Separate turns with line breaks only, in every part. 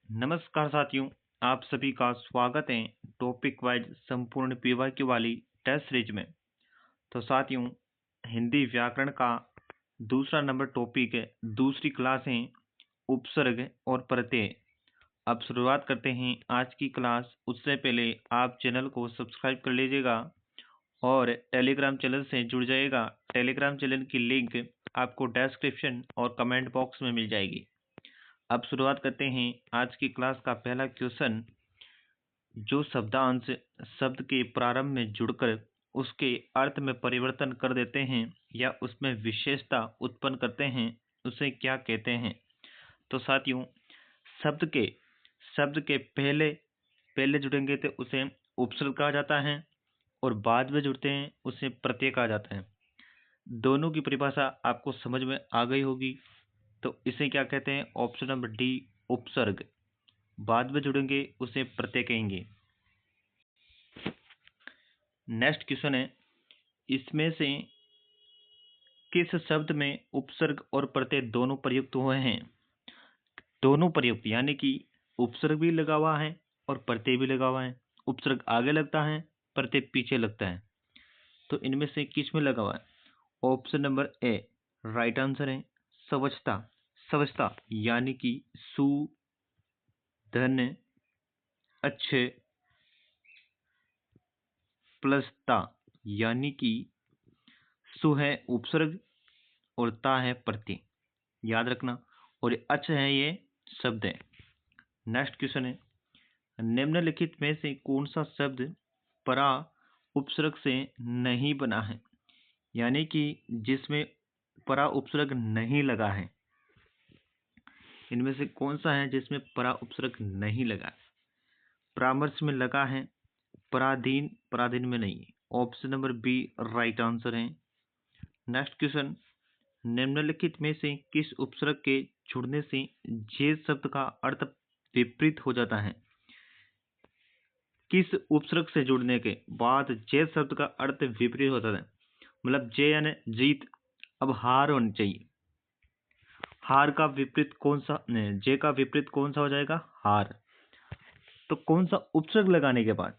नमस्कार साथियों, आप सभी का स्वागत है टॉपिक वाइज संपूर्ण पीवाईक्यू वाली टेस्ट सीरीज में। तो साथियों, हिंदी व्याकरण का दूसरा नंबर टॉपिक है, दूसरी क्लास है उपसर्ग और प्रत्यय। अब शुरुआत करते हैं आज की क्लास। उससे पहले आप चैनल को सब्सक्राइब कर लीजिएगा और टेलीग्राम चैनल से जुड़ जाइएगा। टेलीग्राम चैनल की लिंक आपको डिस्क्रिप्शन और कमेंट बॉक्स में मिल जाएगी। अब शुरुआत करते हैं आज की क्लास का पहला क्वेश्चन। जो शब्दांश शब्द के प्रारंभ में जुड़कर उसके अर्थ में परिवर्तन कर देते हैं या उसमें विशेषता उत्पन्न करते हैं, उसे क्या कहते हैं? तो साथियों, शब्द के पहले जुड़ेंगे तो उसे उपसर्ग कहा जाता है और बाद में जुड़ते हैं उसे प्रत्यय कहा जाता है। दोनों की परिभाषा आपको समझ में आ गई होगी। तो इसे क्या कहते हैं? ऑप्शन नंबर डी, उपसर्ग। बाद में जुड़ेंगे उसे प्रत्यय कहेंगे। नेक्स्ट क्वेश्चन है, इसमें से किस शब्द में उपसर्ग और प्रत्यय दोनों प्रयुक्त हुए हैं? दोनों प्रयुक्त यानी कि उपसर्ग भी लगा हुआ है और प्रत्यय भी लगा हुआ है। उपसर्ग आगे लगता है, प्रत्यय पीछे लगता है। तो इनमें से किस में लगा हुआ है? ऑप्शन नंबर ए राइट आंसर है। स्वच्छता यानी कि सु, धन, अच्छे प्लस ता यानी कि सु है उपसर्ग और ता है प्रत्यय, याद रखना। और अच्छ है ये शब्द है। नेक्स्ट क्वेश्चन है, निम्नलिखित में से कौन सा शब्द परा उपसर्ग से नहीं बना है? यानी कि जिसमें परा उपसर्ग नहीं लगा है। इनमें से कौन सा है जिसमें परा उपसर्ग नहीं लगा? परामर्श में लगा है, पराधीन में नहीं। Option number B right answer है। नेक्स्ट क्वेश्चन, निम्नलिखित में से किस उपसर्ग के जुड़ने से जे शब्द का अर्थ विपरीत हो जाता है? किस उपसर्ग से जुड़ने के बाद जे शब्द का अर्थ विपरीत होता है? मतलब जे यानी जीत, अब हार होनी चाहिए। हार का विपरीत कौन सा? जे का विपरीत कौन सा हो जाएगा? हार। तो कौन सा उपसर्ग लगाने के बाद?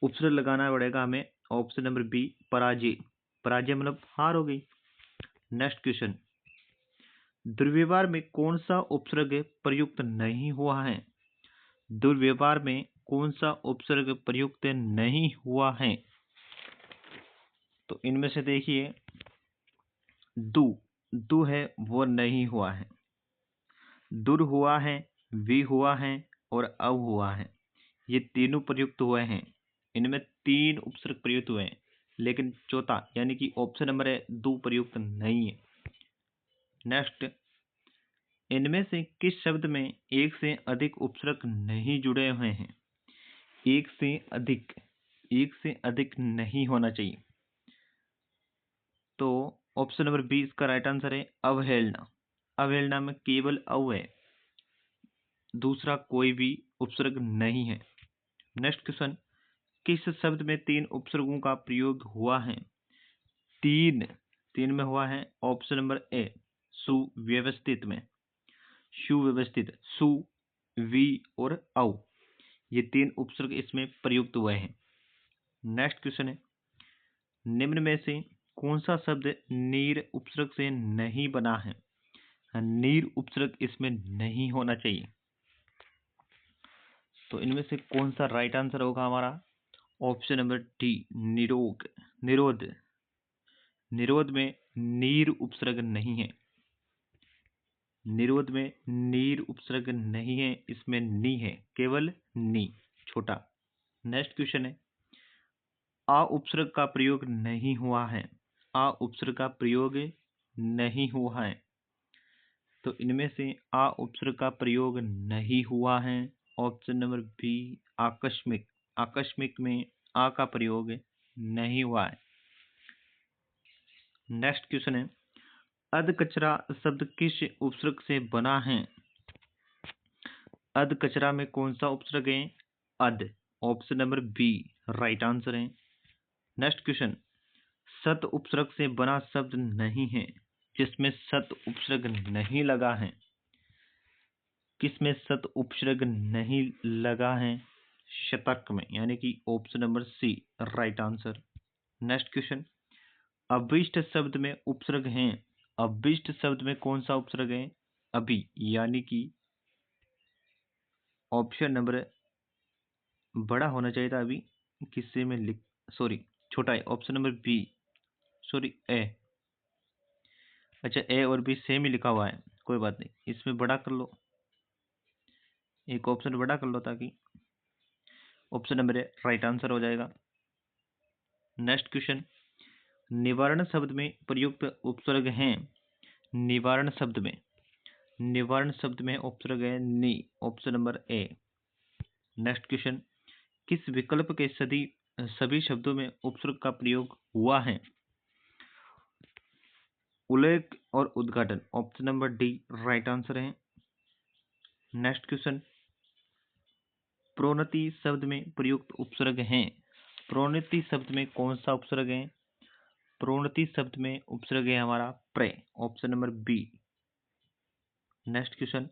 उपसर्ग लगाना पड़ेगा हमें। ऑप्शन नंबर बी पराजय मतलब हार हो गई। नेक्स्ट क्वेश्चन, दुर्व्यवहार में कौन सा उपसर्ग प्रयुक्त नहीं हुआ है? दुर्व्यवहार में कौन सा उपसर्ग प्रयुक्त नहीं हुआ है? तो इनमें से देखिए, दु है वो नहीं हुआ है, दुर हुआ है, वी हुआ है और अव हुआ है। ये तीनों प्रयुक्त हुए हैं। इनमें 3 उपसर्ग प्रयुक्त हुए हैं, लेकिन चौथा यानी कि ऑप्शन नंबर है दु प्रयुक्त नहीं है। नेक्स्ट, इनमें से किस शब्द में एक से अधिक उपसर्ग नहीं जुड़े हुए हैं? एक से अधिक नहीं होना चाहिए। तो ऑप्शन नंबर बी इसका राइट आंसर है अवहेलना में केवल अव है, दूसरा कोई भी उपसर्ग नहीं है। नेक्स्ट क्वेश्चन, किस शब्द में 3 उपसर्गों का प्रयोग हुआ है? तीन में हुआ है। ऑप्शन नंबर ए सुव्यवस्थित में, सुव्यवस्थित, सु, वी और औ, ये 3 उपसर्ग इसमें प्रयुक्त हुए हैं। नेक्स्ट क्वेश्चन है, निम्न में से कौन सा शब्द नीर उपसर्ग से नहीं बना है? नीर उपसर्ग इसमें नहीं होना चाहिए। तो इनमें से कौन सा राइट आंसर होगा हमारा? ऑप्शन नंबर डी निरोध में नीर उपसर्ग नहीं है। निरोध में नीर उपसर्ग नहीं है, इसमें नी है, केवल नी, छोटा। नेक्स्ट क्वेश्चन है, आ उपसर्ग का प्रयोग नहीं हुआ है। आ उपसर्ग का प्रयोग नहीं हुआ है। तो इनमें से आ उपसर्ग का प्रयोग नहीं हुआ है। ऑप्शन नंबर बी आकस्मिक में आ का प्रयोग नहीं हुआ है। नेक्स्ट क्वेश्चन है, अधकचरा शब्द किस उपसर्ग से बना है? अधकचरा में कौन सा उपसर्ग है? अध। Option number B right answer है। नेक्स्ट क्वेश्चन, सत उपसर्ग से बना शब्द नहीं है, जिसमें सत उपसर्ग नहीं लगा है। किसमें सत उपसर्ग नहीं लगा है? शतक में, यानी कि option number C right answer. Next question, अभिष्ट शब्द में उपसर्ग हैं। अभिष्ट शब्द में कौन सा उपसर्ग है? अभी, यानी कि ऑप्शन नंबर बड़ा होना चाहिए था, अभी किससे में लिख, सॉरी छोटा है, ऑप्शन नंबर बी, सॉरी ए। अच्छा, ए और बी सेम ही लिखा हुआ है, कोई बात नहीं, इसमें बड़ा कर लो, एक ऑप्शन बड़ा कर लो, ताकि ऑप्शन नंबर ए राइट आंसर हो जाएगा। नेक्स्ट क्वेश्चन, निवारण शब्द में प्रयुक्त उपसर्ग हैं। निवारण शब्द में, निवारण शब्द में उपसर्ग है नी, option number A. Next question, किस विकल्प के सभी शब्दों में उपसर्ग का प्रयोग हुआ है? उल्लेख और उद्घाटन, option number D right answer है। नेक्स्ट क्वेश्चन, प्रोन्नति शब्द में प्रयुक्त उपसर्ग हैं। प्रोन्नति शब्द में कौन सा उपसर्ग है? प्रोन्नति शब्द में उपसर्ग है हमारा प्रे, option number B. Next question,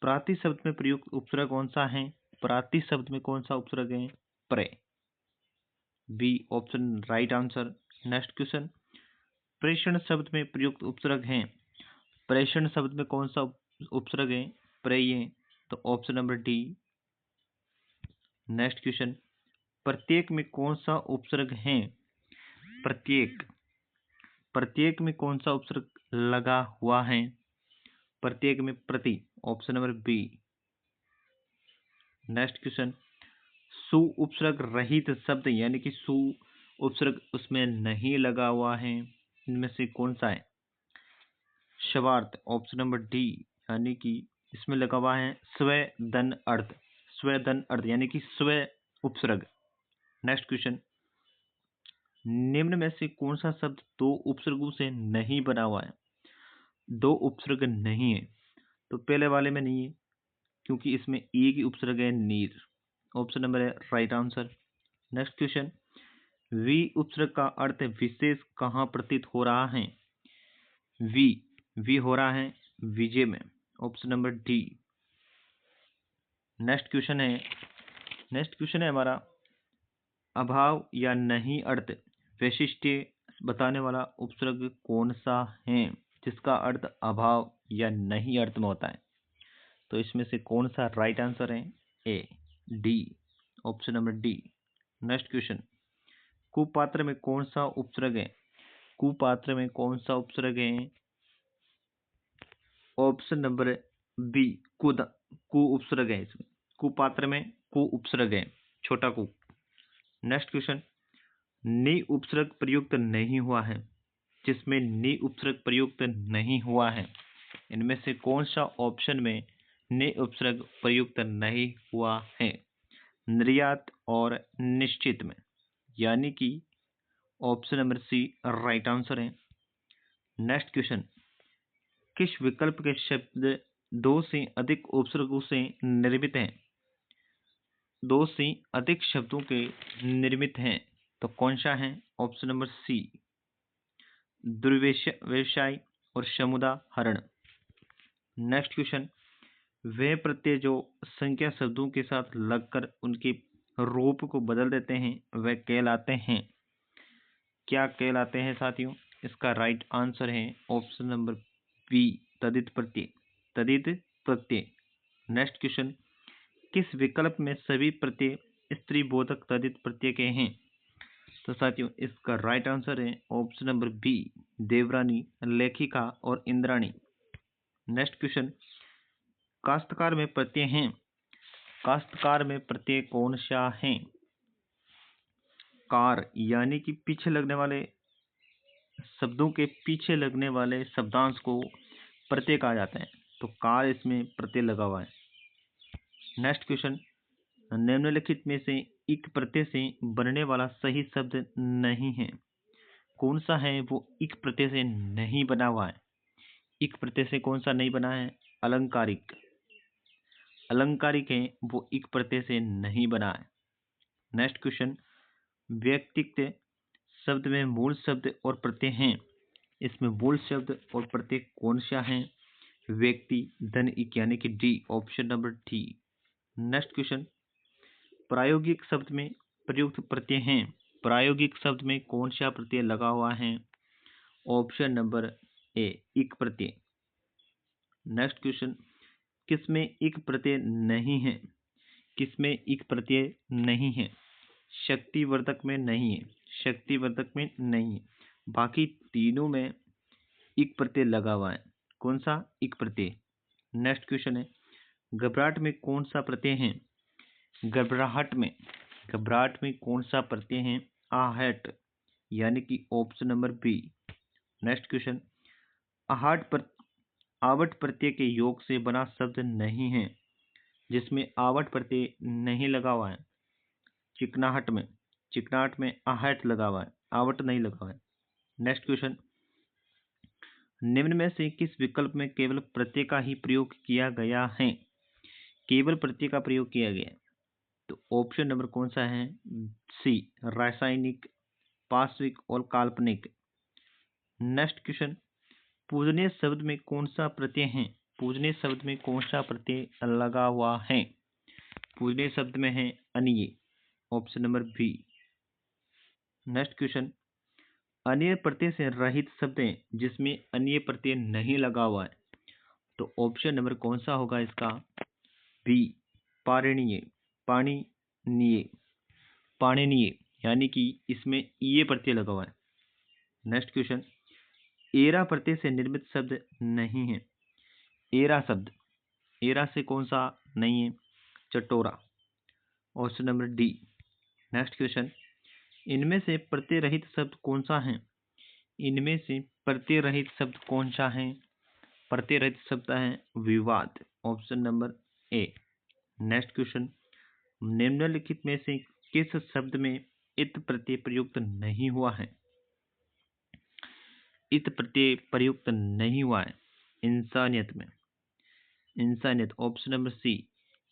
प्राति शब्द में प्रयुक्त उपसर्ग कौन सा है? प्राति शब्द में कौन सा उपसर्ग है? प्रे, B option right answer. Next question, प्रेषण शब्द में प्रयुक्त उपसर्ग हैं। प्रेषण शब्द में कौन सा उपसर्ग है? प्रेय, तो option number D. Next question, प्रत्येक में कौन सा उपसर्ग है? प्रत्येक, प्रत्येक में कौन सा उपसर्ग लगा हुआ है? प्रत्येक में प्रति, option number B. Next question, सु उपसर्ग रहित शब्द, यानी कि सु उपसर्ग उसमें नहीं लगा हुआ है, इनमें से कौन सा है? शवार्थ, ऑप्शन नंबर डी, यानी कि इसमें लगा हुआ है स्व धन अर्थ, स्व धन अर्थ यानी कि स्व उपसर्ग। नेक्स्ट क्वेश्चन, निम्न में से कौन सा शब्द दो उपसर्गों से नहीं बना हुआ है? दो उपसर्ग नहीं है, तो पहले वाले में नहीं है, क्योंकि इसमें एक ही उपसर्ग है नीर, ऑप्शन नंबर है राइट आंसर। नेक्स्ट क्वेश्चन, वी उपसर्ग का अर्थ विशेष कहाँ प्रतीत हो रहा है? वी हो रहा है विजय में, option number D. Next question है हमारा, अभाव या नहीं अर्थ वैशिष्ट्य बताने वाला उपसर्ग कौन सा है, जिसका अर्थ अभाव या नहीं अर्थ में होता है? तो इसमें से कौन सा राइट आंसर है? A, D, option number D. Next question, कुपात्र में कौन सा उपसर्ग है? कुपात्र में कौन सा उपसर्ग है? ऑप्शन नंबर बी, कु उपसर्ग है इसमें, कुपात्र में कु उपसर्ग है, छोटा कु। नेक्स्ट क्वेश्चन, नी उपसर्ग प्रयुक्त नहीं हुआ है। जिसमें नी उपसर्ग प्रयुक्त नहीं हुआ है, इनमें से कौन सा ऑप्शन में नी उपसर्ग प्रयुक्त नहीं हुआ है? निर्यात और निश्चित में, यानी कि option number C right answer है। नेक्स्ट क्वेश्चन, किस विकल्प के शब्द दो से अधिक उपसर्गों से निर्मित हैं? दो से अधिक शब्दों के निर्मित हैं, तो कौन सा है? ऑप्शन नंबर सी, दुर्व्यवसाय और समुदाहरण। नेक्स्ट क्वेश्चन, वे प्रत्यय जो संख्या शब्दों के साथ लगकर उनके रूप को बदल देते हैं, वे कहलाते हैं, क्या कहलाते हैं साथियों? इसका राइट आंसर है ऑप्शन नंबर बी, तदित प्रत्यय, तदित प्रत्यय। नेक्स्ट क्वेश्चन, किस विकल्प में सभी प्रत्यय स्त्री बोधक तदित प्रत्यय के हैं? तो साथियों इसका राइट आंसर है ऑप्शन नंबर बी, देवरानी, लेखिका और इंद्राणी। नेक्स्ट क्वेश्चन, काश्तकार में प्रत्यय हैं। काश्तकार में प्रत्यय कौन सा है? कार, यानी कि पीछे लगने वाले शब्दों के पीछे लगने वाले शब्दांश को प्रत्यय कहा जाता है, तो कार इसमें प्रत्यय लगा हुआ है। नेक्स्ट क्वेश्चन, निम्नलिखित में से इक प्रत्यय से बनने वाला सही शब्द नहीं है, कौन सा है वो इक प्रत्यय से नहीं बना हुआ है? इक प्रत्यय से कौन सा नहीं बना है? अलंकारिक, अलंकारिक है वो इक प्रत्यय से नहीं बना है। नेक्स्ट क्वेश्चन, व्यक्तित्व शब्द में मूल शब्द और प्रत्यय हैं, इसमें मूल शब्द और प्रत्यय कौन सा है? व्यक्ति, धन, इक यानी कि D, option number D. Next question, प्रायोगिक शब्द में प्रयुक्त प्रत्यय हैं। प्रायोगिक शब्द में कौन सा प्रत्यय लगा हुआ है? ऑप्शन नंबर ए, इक प्रत्यय। नेक्स्ट क्वेश्चन, किसमें इक प्रत्यय नहीं है? किसमें इक प्रत्यय नहीं है? शक्तिवर्धक में नहीं है, शक्तिवर्धक में नहीं है, बाकी तीनों में इक प्रत्यय लगा हुआ है। कौन सा? इक प्रत्यय। नेक्स्ट क्वेश्चन है, घबराहट में कौन सा प्रत्यय है? घबराहट में कौन सा प्रत्यय है? आहट, यानी कि option number B. Next question, आवट प्रत्यय के योग से बना शब्द नहीं है, जिसमें आवट प्रत्यय नहीं लगा हुआ है। चिकनाहट में आहट लगा हुआ है, आवट नहीं लगा हुआ है। नेक्स्ट क्वेश्चन, निम्न में से किस विकल्प में केवल प्रत्यय का ही प्रयोग किया गया है? केवल प्रत्यय का प्रयोग किया गया है, तो ऑप्शन नंबर कौन सा है? सी, रासायनिक, पार्श्विक और काल्पनिक। नेक्स्ट क्वेश्चन, पूजनीय शब्द में कौन सा प्रत्यय है? पूजनीय शब्द में कौन सा प्रत्यय लगा हुआ है? पूजनीय शब्द में है अनीय, option number B. Next question, अन्य प्रत्यय से रहित शब्द है जिसमें अन्य प्रत्यय नहीं लगा हुआ है, तो ऑप्शन नंबर कौन सा होगा इसका? बी, पारणीय, पाणिनीय, यानी कि इसमें ये प्रत्यय लगा हुआ है। नेक्स्ट क्वेश्चन, एरा प्रत्यय से निर्मित शब्द नहीं है। एरा से कौन सा नहीं है? चटोरा, option number D. Next question, इनमें से प्रत्यय रहित शब्द कौन सा है? इनमें से प्रत्यय रहित शब्द कौन सा है? प्रत्यय रहित शब्द है विवाद, option number A. Next question, निम्नलिखित में से किस शब्द में इत प्रत्यय प्रयुक्त नहीं हुआ है? इत प्रत्यय प्रयुक्त नहीं हुआ है इंसानियत, ऑप्शन नंबर सी।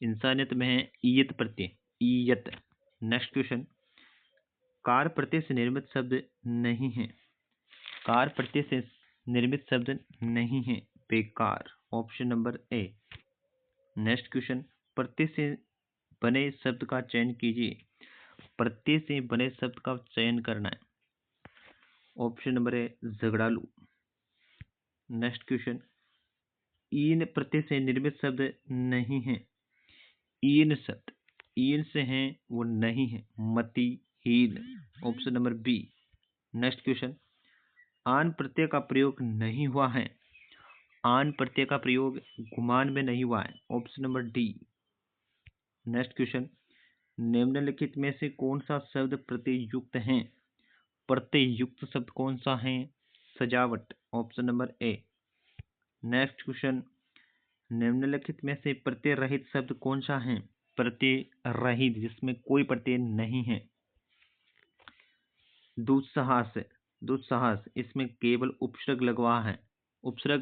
इंसानियत में है ईयत प्रत्यय, ईयत। नेक्स्ट क्वेश्चन, कार प्रत्यय से निर्मित शब्द नहीं है। कार प्रत्यय से निर्मित शब्द नहीं है, बेकार, option number A. Next question, प्रत्यय से बने शब्द का चयन कीजिए। प्रत्यय से बने शब्द का चयन करना है, ऑप्शन नंबर ए, झगड़ालू। नेक्स्ट क्वेश्चन, ईन प्रत्यय से निर्मित शब्द नहीं है। ईन से है वो नहीं है, मतिहीन, option number B. Next question, आन प्रत्यय का प्रयोग नहीं हुआ है। आन प्रत्यय का प्रयोग गुमान में नहीं हुआ है, option number D. Next question, निम्नलिखित में से कौन सा शब्द प्रत्यय युक्त है? प्रत्यय युक्त शब्द कौन सा है? सजावट, option number A. Next question, निम्नलिखित में से प्रत्यय रहित शब्द कौन सा है? प्रत्यय रहित, जिसमें कोई प्रत्यय नहीं है। दुस्साहस, इसमें केवल उपसर्ग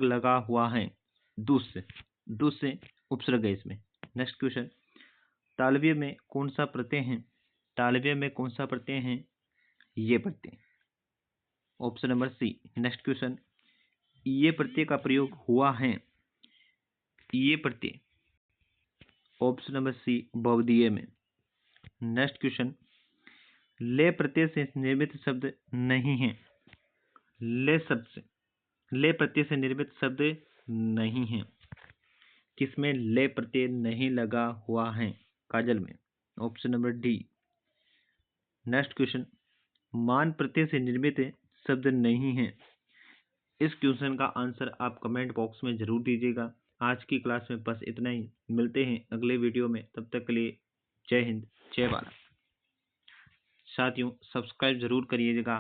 लगा हुआ है। दुस से उपसर्ग है इसमें। नेक्स्ट क्वेश्चन, तालव्य में कौन सा प्रत्यय है? तालव्य में कौन सा प्रत्यय है? ये प्रत्यय, option number C. Next question, ये प्रत्यय का प्रयोग हुआ है। ये प्रत्यय, ऑप्शन नंबर सी, बहुधीय में। नेक्स्ट क्वेश्चन, ले प्रत्यय से निर्मित शब्द नहीं है। ले प्रत्यय से निर्मित शब्द नहीं है, किसमें ले प्रत्यय नहीं लगा हुआ है? काजल में, option number D. Next question, मान प्रत्यय से निर्मित शब्द नहीं है। इस क्वेश्चन का आंसर आप कमेंट बॉक्स में जरूर दीजिएगा। आज की क्लास में बस इतना ही, मिलते हैं अगले वीडियो में, तब तक के लिए जय हिंद, जय भारत। साथियों, सब्सक्राइब जरूर करिएगा।